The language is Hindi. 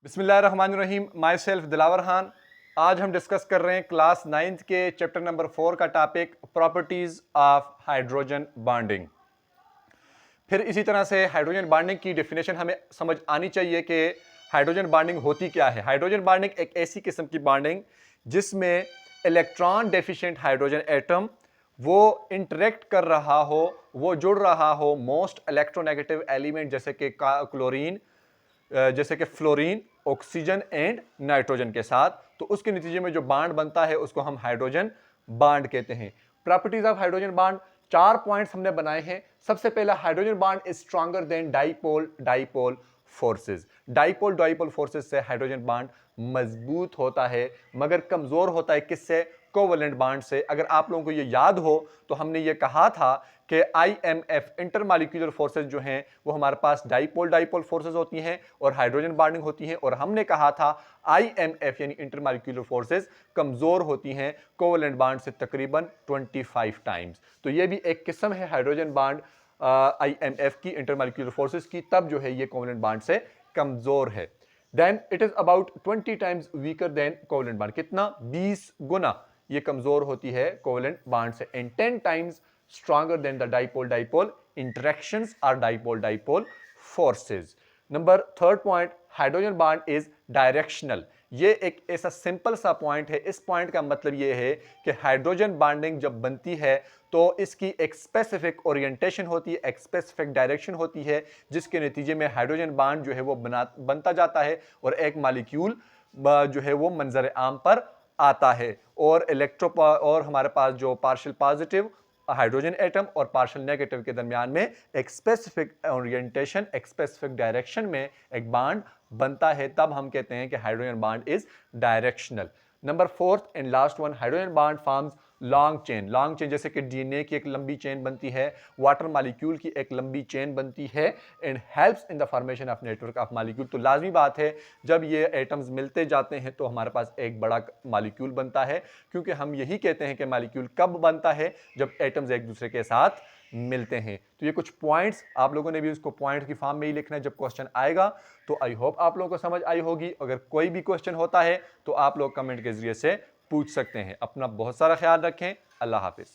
बिस्मिल्लाहिर्रहमानिर्रहीम। My self Dilawar Khan. आज हम डिस्कस कर रहे हैं क्लास 9th के चैप्टर नंबर 4 का topic properties of hydrogen bonding. फिर इसी तरह से हाइड्रोजन बॉन्डिंग की डेफिनेशन हमें समझ आनी चाहिए कि हाइड्रोजन बॉन्डिंग होती क्या है। हाइड्रोजन बॉन्डिंग एक ऐसी किस्म की बॉन्डिंग जिसमें इलेक्ट्रॉन डेफिशिएंट हाइड्रोजन एटम वो इंटरेक्ट कर रहा हो, वो जुड़ रहा हो मोस्ट इलेक्ट्रोनेगेटिव एलिमेंट जैसे कि क्लोरीन, जैसे कि फ्लोरीन, ऑक्सीजन एंड नाइट्रोजन के साथ। तो उसके नतीजे में जो बांड बनता है उसको हम हाइड्रोजन बांड कहते हैं। Properties of hydrogen bond 4 points हमने बनाए हैं। सबसे पहला, hydrogen bond is stronger than dipole dipole forces. Dipole dipole forces से हाइड्रोजन बांड मजबूत होता है, मगर कमजोर होता है किससे? कोवलेंट बांड से। अगर आप लोगों को ये याद हो तो हमने ये कहा था कि IMF इंटरमॉलिक्यूलर फोर्सेस जो हैं वो हमारे पास डाइपोल डाइपोल फोर्सेस होती हैं और हाइड्रोजन बॉन्डिंग होती है। और हमने कहा था IMF यानी इंटरमॉलिक्यूलर फोर्सेस कमजोर होती हैं कोवलेंट बॉन्ड से तकरीबन 25 टाइम्स। तो ये भी एक किस्म है हाइड्रोजन बॉन्ड IMF की, इंटरमॉलिक्यूलर फोर्सेस की, तब जो है ये कोवलेंट बॉन्ड से कमजोर है। Then it is about 20 times weaker than covalent bond. कितना? 20 गुना ये कमजोर होती है कोवलेंट बॉन्ड से। And 10 times stronger than the dipole dipole interactions or dipole dipole forces. Number third point, hydrogen bond is directional. ये एक ऐसा सिंपल सा पॉइंट है। इस पॉइंट का मतलब ये है कि हाइड्रोजन बॉन्डिंग जब बनती है तो इसकी एक स्पेसिफिक ओरिएंटेशन होती है, एक स्पेसिफिक डायरेक्शन होती है, जिसके नतीजे में हाइड्रोजन बॉन्ड जो है वो बनता जाता है और एक मॉलिक्यूल जो है वो मंजर आम पर आता है। और और हमारे पास जो पार्शियल पॉजिटिव हाइड्रोजन एटम और पार्शियल नेगेटिव के दरमियान में एक स्पेसिफिक ओरिएंटेशन, एक स्पेसिफिक डायरेक्शन में एक बॉन्ड बनता है, तब हम कहते हैं कि hydrogen bond is directional. Number fourth and last one, hydrogen bond forms long chain. Long chain जैसे कि DNA की एक लंबी चेन बनती है, वाटर मॉलिक्यूल की एक लंबी चेन बनती है, and helps in the formation of network of molecule. तो लाजमी बात है जब ये एटम्स मिलते जाते हैं तो हमारे पास एक बड़ा मॉलिक्यूल बनता है, क्योंकि हम यही कहते हैं कि मॉलिक्यूल कब बनता है? जब एटम्स एक दूसरे के साथ मिलते हैं। तो ये कुछ पॉइंट्स आप लोगों ने भी उसको पॉइंट की फॉर्म में ही लिखना है जब क्वेश्चन आएगा। तो आई होप आप लोगों को समझ आई होगी। अगर कोई भी क्वेश्चन होता है तो आप लोग कमेंट के जरिए से पूछ सकते हैं। अपना बहुत सारा ख्याल रखें। अल्लाह हाफिज।